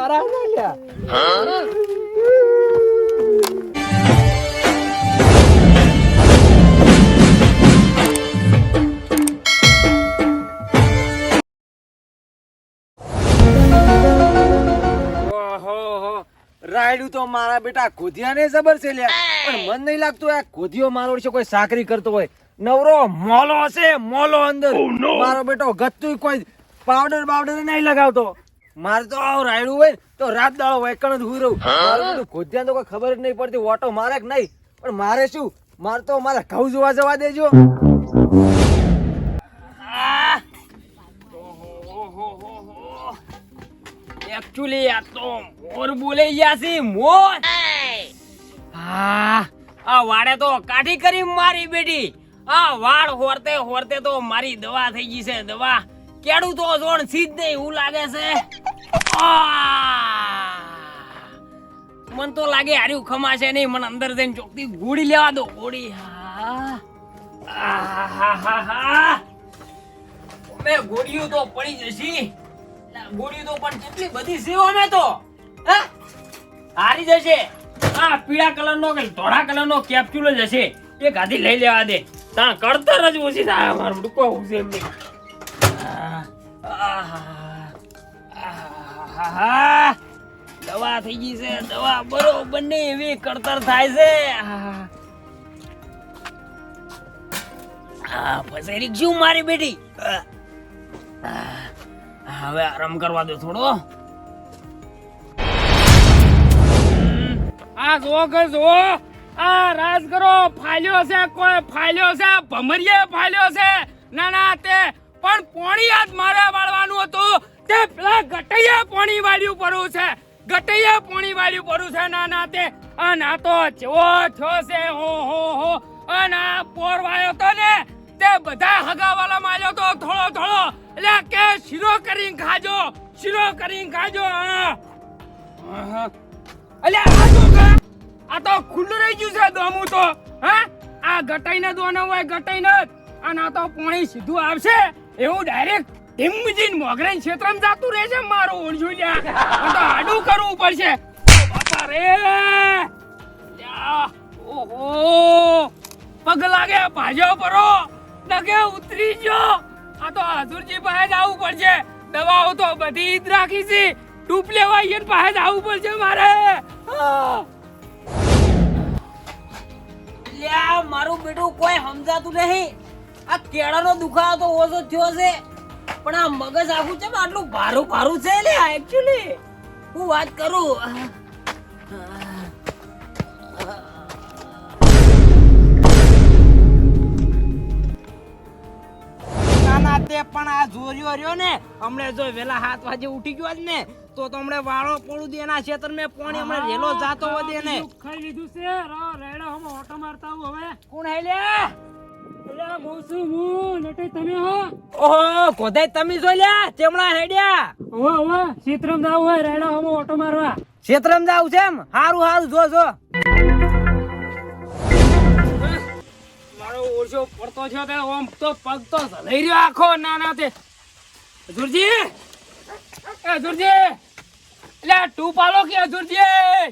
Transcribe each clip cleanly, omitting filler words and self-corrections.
મારા લ્યા રાયડું તો મારા બેટા ખોધિયાને જબર છે લ્યા, પણ મન નહીં લાગતું આ ખોધિયો મારો છે કોઈ સાકરી કરતો હોય. નવરો મોલો હશે, મોલો અંદર. મારો બેટો ગત્તુંય કોઈ પાવડર નહીં લગાવતો. મારે તો આવ રાયડું હોય તો રાત દાડો વૈકણ જ હું રહું. મારું બધું ખોધિયા તો કોઈ ખબર જ નહીં પડતી ઓટો મારે કે નહીં. પણ મારે શું, મારે તો મારા ઘઉં જોવા જવા દેજો. એકચ્યુઅલી આ તો મોર બોલે ગયા છે મોર. આ વાડે તો કાઠી કરી મારી બેટી. આ વાળ હોરતે હોરતે તો મારી દવા થઈ ગઈ છે. દવા કેડું તો જોણ સીધ નહીં એવું લાગે છે. મન તો લાગે હાર્યું ખમાશે નહીં. મને અંદર જઈને ચોકથી ગોળી લેવા દો. ગોળી મેં ગોળીઓ તો પડી જશે. ગોળીઓ તો પણ કેટલી બધી છે અમે તો હારી જશે. આ પીળા કલરનો કે ધોળા કલરનો કેપ્સ્યુલ જ હશે. એ ગાડી લઈ લેવા દે. તા કળતર જ ઓછી થાય. મારું ડુકો છે એમની. દવા થઈ ગઈ છે. દવા બરોબર ને એવી કળતર થાય છે. ફસેરી શું મારી બેટી. હવે આરામ કરવા દો થોડો. આ જો કે જો આ રાજ કરો ફાલ્યો છે. કોઈ ફાલ્યો છે, ભમરીએ ફાલ્યો છે. ના ના તે પણ પોણી આજ મારે વાળવાનું હતું. તે પેલા ગટૈયા પોણી વાળ્યું પડ્યું છે. ગટૈયા પોણી વાળ્યું પડ્યું છે. ના ના તે આ ના તો જેવો થયો છે. હો આ ના પોર વાળ્યો તો ને તે બધા હગાવાલા માર્યો તો થોડો એટલે કે શીરો કરીને ખાજો. આ તો ખુલ્લું રહી ગયું છે દોમું તો. આ ગટાઈને દોનો હોય ગટાઈને અને આ તો પાણી સીધું આવશે એવું ડાયરેક્ટ ટીમજીન મોગરેન ક્ષેત્રમાં જાતું રહે છે. મારું ઓળજું લ્યા તો આડું કરવું પડશે. બાપા રે ઓહો પગ લાગે ભાજો પરો ડગે ઉતરી ગયો. આ તો હજુરજી પાસે જવું પડશે. દવાઓ તો બધી ઈદ રાખી છે. ટૂપ લેવા એને પાસે જવું પડશે મારે. લ્યા મારું બેટું કોઈ સમજાતું નહીં. આ કેળાનો દુખાવો તો ઓછો થયો છે પણ આ મગજ આખું છે આટલું ભારું છે લ્યા. એકચ્યુઅલી હું વાત કરું તે પણ આ જોર્યો રહ્યો ને હમણે જો વેલા 7 વાગે ઉઠી ગયો જ ને તો હમણે વાળો પોળું દે એના ખેતર મે પાણી હમણે રેલો જાતો વધે ને ખાઈ લીધું છે. રેડો હમ ઓટો મારતા હું હવે. કોણ હે લ્યા? એલા મોસુ હું નટે તમે હો. ઓહો કોદાઈ તમે જો લ્યા ચેમડા હેડ્યા. ઓહો ખેતરમ જાવ હે. રેડો હમ ઓટો મારવા. ખેતરમ જાવ છે એમ? હારું જો ઓછો પડતો છે તે ઓમ તો પગ તો લઈ રહ્યો આખો. ના તે હજુરજી એટલે તું પાલો કે હજુરજી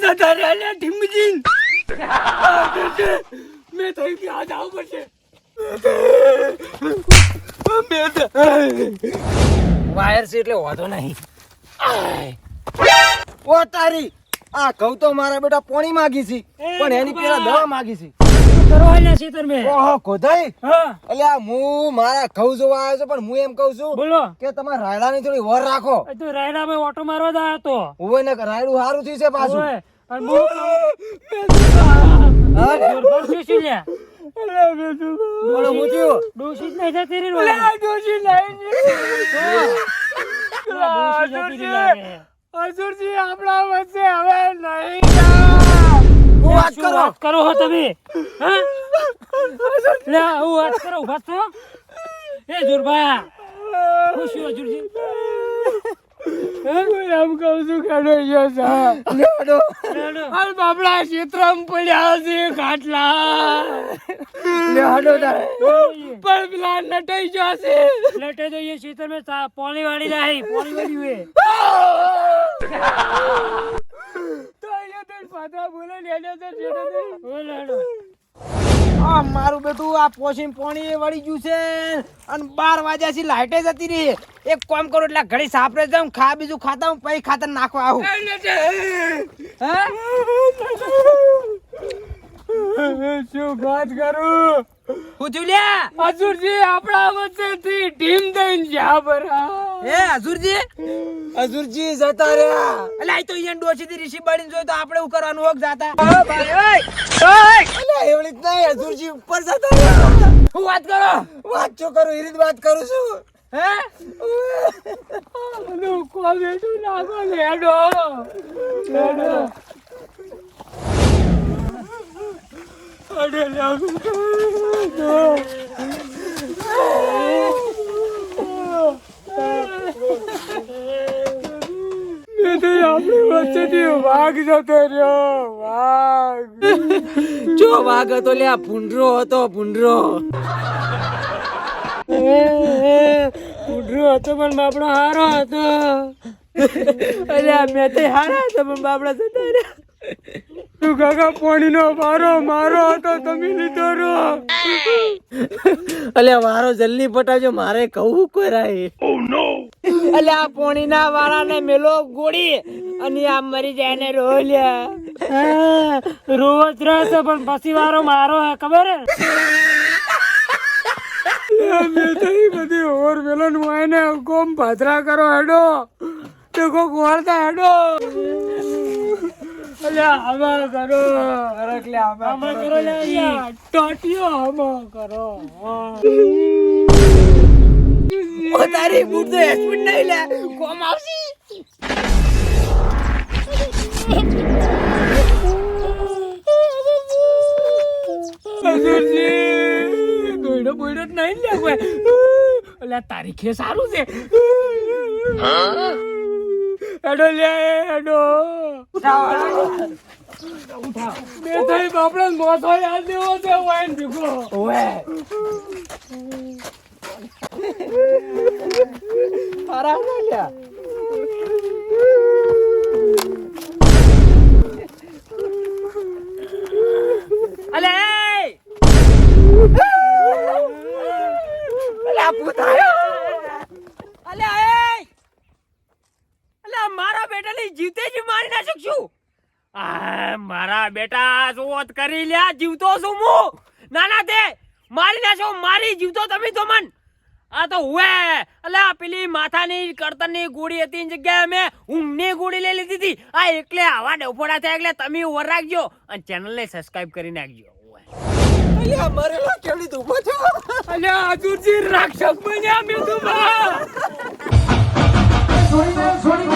જતા રહ્યા ઢીમજી. મેં થઈ ગયા જાવ પડશે. વાયર છે એટલે વાંધો નહીં. ઓ તારી આ ઘઉં તો મારા બેટા પોણી માંગી છે પણ એની પેલા દવા માંગી છે. ઓહો ખોદાઈ એટલે હું મારા ઘઉં જોવા આવ્યો છું પણ હું એમ કહું છું બોલો કે તમારા રાયડાની થોડી વર રાખો. તો રાયડામાં ઓટો મારવા જ આવ્યો તો. હોય ને રાયડું સારું થયું છે પાછું. હજુરજી આપણા વચ્ચે હવે નહીં. વાત કરો હો તમે. વાત કરો ઉભા છો. એ જોરબા ખુશી હજુરજી એમ કહું છું ખેડો યો સા લેડો હાલ બાપડા ક્ષેત્રમાં પડ્યા છે ખાટલા લેડો તારે પણ પેલા લટાઈ ગયો છે लटे तो ये क्षेत्र में पौनी वाली नहीं पौनी वाली हुए તો અહીંયા તો પાછા બોલે લેડો તો છેડો તો बोल हटो આ મારું બેટું આ પોસીન પોણી વળી ગયું છે અને 12 વાગ્યા થી લાઈટે જતી રહી એક કામ કરો એટલે ઘડી સાપરે જાઉં ખા બીજું ખાતા હું પછી ખાતર નાખવા આવું શું વાત કરું હું થયું લ્યા હજુરજી આપણા વચ્ચેથી ટીમ દઈને જા બરા હે હજુરજી જતા રહ્યા એટલે આ તો અહીંયા ડોશીથી ઋષિ બાળીને જોઈ તો આપણે શું કરવાનું હોક જાતા અલ્યા એવડી જ નહીં હજુરજી ઉપર જતા રહ્યા હું વાત કરો વાત છો કરું એ રીત વાત કરું છું હે લોકો બેઠું નાખો લેડો લેડો અડે લાગુ આપણી વચ્ચેથી વાઘ જતો રહ્યો વાઘ જો વાઘ હતો લ્યા ભૂંડરો હતો ભૂંડરો उठरो હતો પણ બાપડો હારો હતો અલ્યા મેં તો હારા હતો પણ બાપડા જતા રહ્યા તું કાકા પાણીનો મારો હતો તમે લીધો રો અલ્યા વારો જલ્દી પટાવજો મારે કહું કોઈ રાય અલ્યા પોણીના વાળાને મેલો ગોળી અને આ મરી જાય ને રોલ્યા રોજ રહેશે પણ પછી વારો મારો હે ખબર હે મેં તો ઈ બધી ઓર વેલન વાયને કોમ ભાદરા કરો હેડો તે કો ગોળતા હેડો અલ્યા આમાં કરો અરકલે આમાં કરો લે ટોટિયો આમાં કરો ઓ તારી બુટ તો એસ્પિડ નહીં લે કોમ આવશી હજુરજી દોડો બોડો નહીં લે કોઈ અલ્યા તારીખે સારું છે હેડો લે હેડો બે થઈ બાપડા મોસો યાદ દેવો છે વાઈન ભીગો ઓએ આરામ ના લ્યા અલે અલ્યા પુતા અલ્યા મારા બેટાને જીવતે જ મારી ના શકશું આ મારા બેટા જોત કરી લ્યા જીવતો છું હું નાના તે મારી નાખો મારી જીવતો તમે તો મન આ તો હુએ અલ્યા પેલી માથાની કળતરની ગોળી હતી ની જગ્યાએ મેં ઊંઘની ગોળી લઈ લીધી હતી આ એકલે આવા ડફોડા થયા એટલે તમે ઓવર રાખજો અને ચેનલને સબસ્ક્રાઇબ કરી નાખજો અલ્યા મરેલો કેવડી તું ઉભો છો અલ્યા હજુરજી રાક્ષસ બન્યા મેં તો છોડી